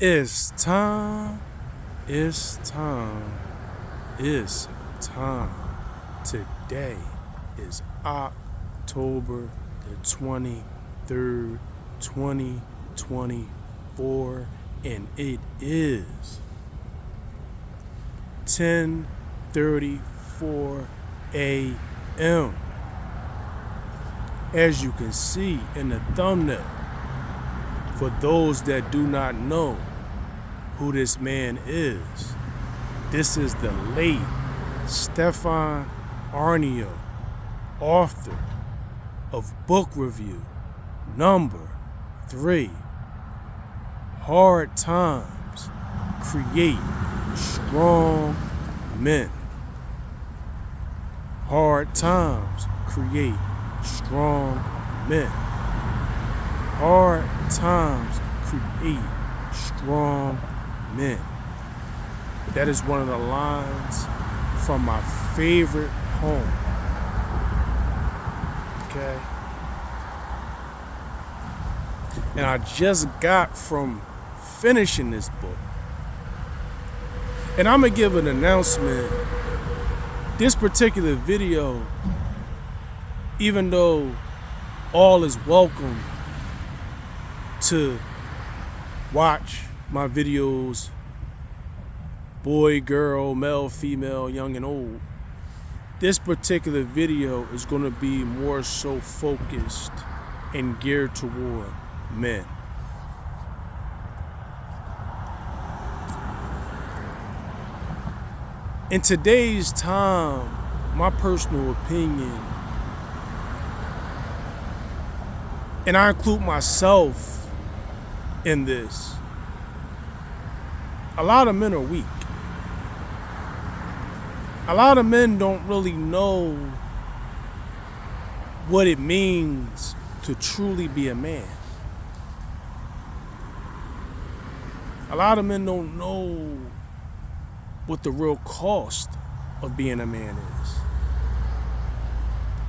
It's time. It's time. It's time. Today is October the 23rd, 2024, and it is 10:34 a.m. As you can see in the thumbnail, for those that do not know who this man is, this is the late Stefan Aarnio, author of book review number 3, Hard Times Create Strong Men. Hard times create strong men. Hard times create strong men. That is one of the lines from my favorite poem. Okay? And I just got from finishing this book. And I'm going to give an announcement. This particular video, even though all is welcome to watch my videos, boy, girl, male, female, young and old, this particular video is going to be more so focused and geared toward men. In today's time, my personal opinion, and I include myself in this, a lot of men are weak. A lot of men don't really know what it means to truly be a man. A lot of men don't know what the real cost of being a man is.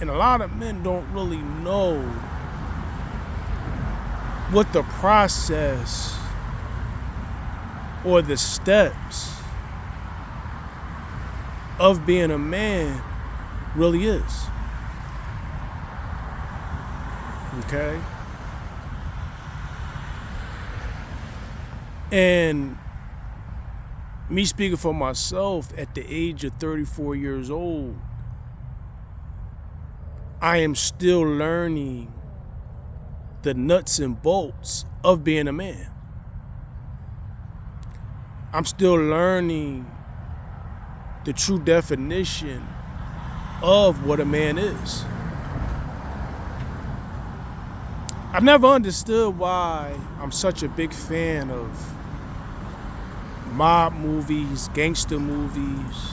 And a lot of men don't really know what the process or the steps of being a man really is. Okay? And me speaking for myself, at the age of 34 years old, I am still learning the nuts and bolts of being a man. I'm still learning the true definition of what a man is. I never understood why I'm such a big fan of mob movies, gangster movies,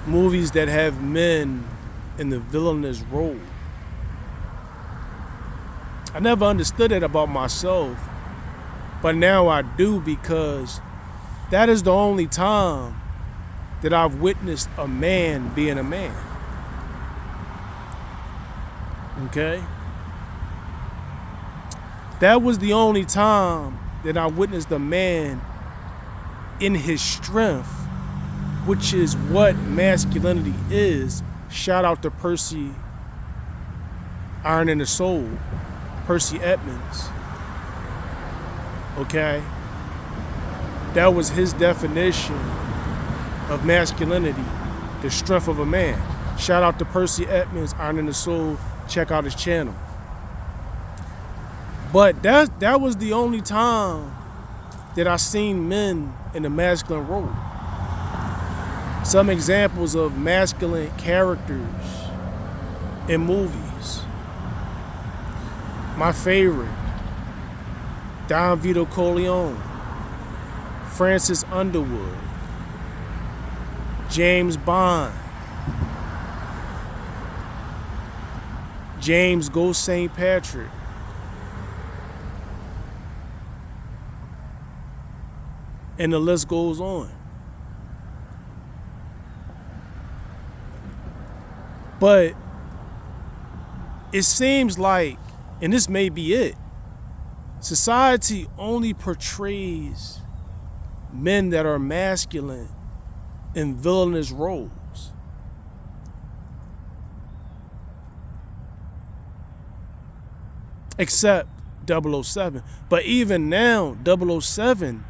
movies that have men in the villainous role. I never understood it about myself, but now I do, because that is the only time that I've witnessed a man being a man. Okay? That was the only time that I witnessed a man in his strength, which is what masculinity is. Shout out to Percy Iron in the Soul, Percy Edmonds. Okay? That was his definition of masculinity, the strength of a man. Shout out to Percy Edmonds, Iron in the Soul. Check out his channel. But that was the only time that I seen men in the masculine role. Some examples of masculine characters in movies. My favorite, Don Vito Corleone, Francis Underwood, James Bond, James Ghost St. Patrick, and the list goes on. But it seems like, and this may be it, Society only portrays men that are masculine in villainous roles. Except 007. But even now, 007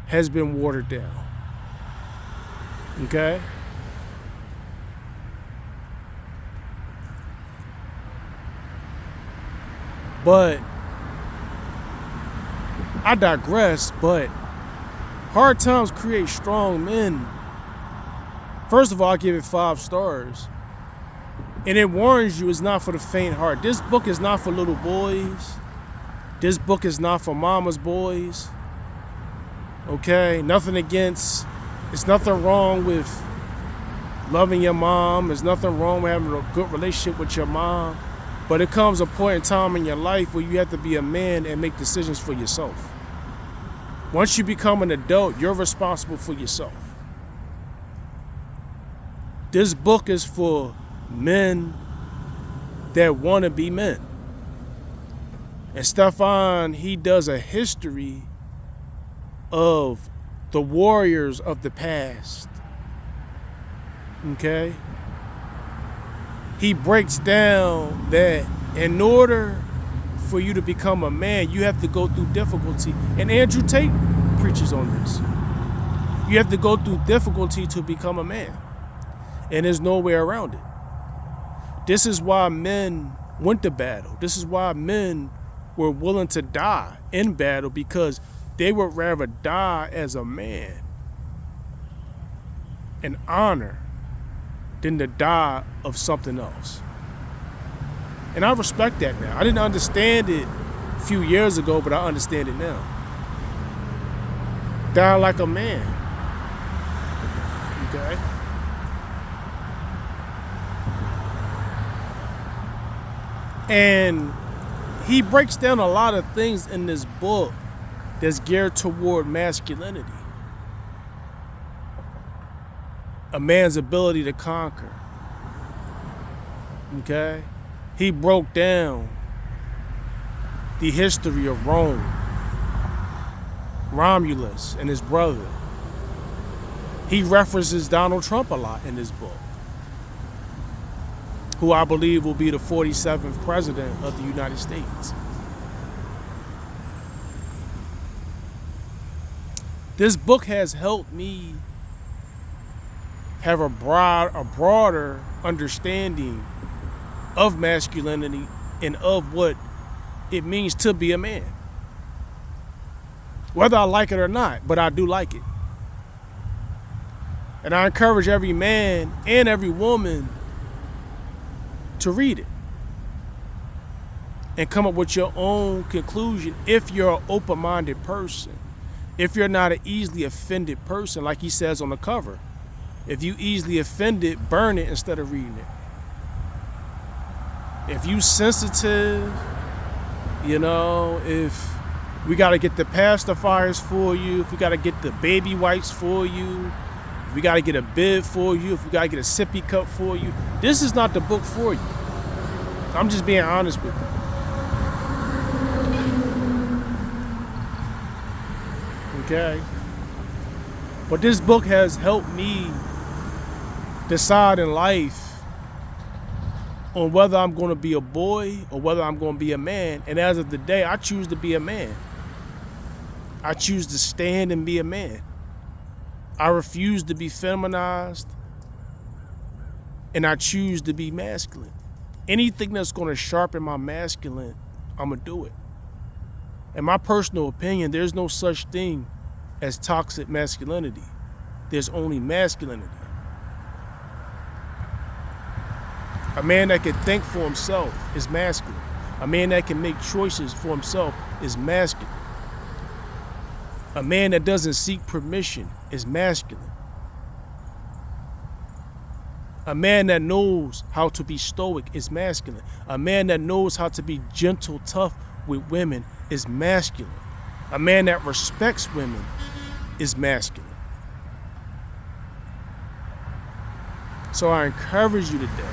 has been watered down. Okay? But I digress, but hard times create strong men. First of all, I give it 5 stars. And it warns you it's not for the faint heart. This book is not for little boys. This book is not for mama's boys. Okay? It's nothing wrong with loving your mom. There's nothing wrong with having a good relationship with your mom. But it comes a point in time in your life where you have to be a man and make decisions for yourself. Once you become an adult, you're responsible for yourself. This book is for men that want to be men. And Stefan, he does a history of the warriors of the past. Okay? He breaks down that in order for you to become a man, you have to go through difficulty. And Andrew Tate preaches on this. You have to go through difficulty to become a man. And there's no way around it. This is why men went to battle. This is why men were willing to die in battle, because they would rather die as a man in honor than to die of something else. And I respect that now. I didn't understand it a few years ago, but I understand it now. Die like a man. Okay? And he breaks down a lot of things in this book that's geared toward masculinity. A man's ability to conquer. Okay? He broke down the history of Rome, Romulus and his brother. He references Donald Trump a lot in this book, who I believe will be the 47th president of the United States. This book has helped me have a broader understanding of masculinity and of what it means to be a man. Whether I like it or not, but I do like it. And I encourage every man and every woman to read it and come up with your own conclusion if you're an open-minded person. If you're not an easily offended person, like he says on the cover. If you easily offended, burn it instead of reading it. If you sensitive, if we got to get the pacifiers for you, if we got to get the baby wipes for you, if we got to get a bib for you, if we got to get a sippy cup for you, this is not the book for you. I'm just being honest with you. Okay? But this book has helped me decide in life on whether I'm going to be a boy or whether I'm going to be a man. And as of today, I choose to be a man. I choose to stand and be a man. I refuse to be feminized, and I choose to be masculine. Anything that's going to sharpen my masculine, I'm going to do it. In my personal opinion, there's no such thing as toxic masculinity. There's only masculinity. A man that can think for himself is masculine. A man that can make choices for himself is masculine. A man that doesn't seek permission is masculine. A man that knows how to be stoic is masculine. A man that knows how to be gentle, tough with women is masculine. A man that respects women is masculine. So I encourage you today,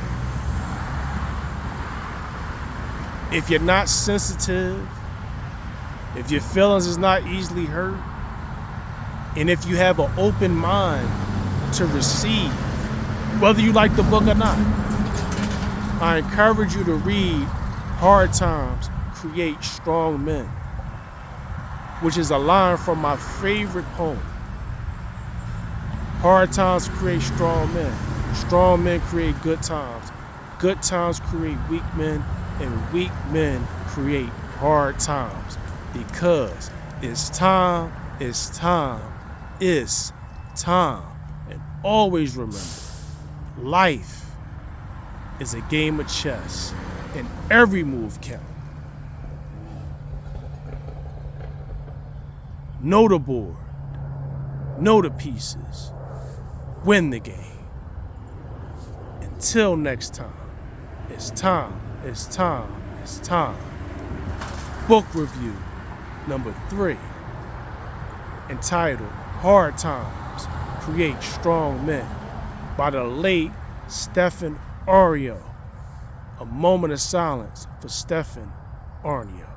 if you're not sensitive, If your feelings is not easily hurt, and if you have an open mind to receive, whether you like the book or not, I encourage you to read Hard Times Create Strong Men, which is a line from my favorite poem. Hard times create strong men. Strong men create good times. Good times create weak men, and weak men create hard times. Because it's time, it's time, it's time. And always remember, life is a game of chess, and every move counts. Know the board, know the pieces, win the game. Until next time, it's time, it's time, it's time. Book review number 3, entitled Hard Times Create Strong Men by the late Stephen Ario. A moment of silence for Stephen Ario.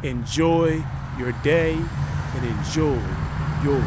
Enjoy your day and enjoy your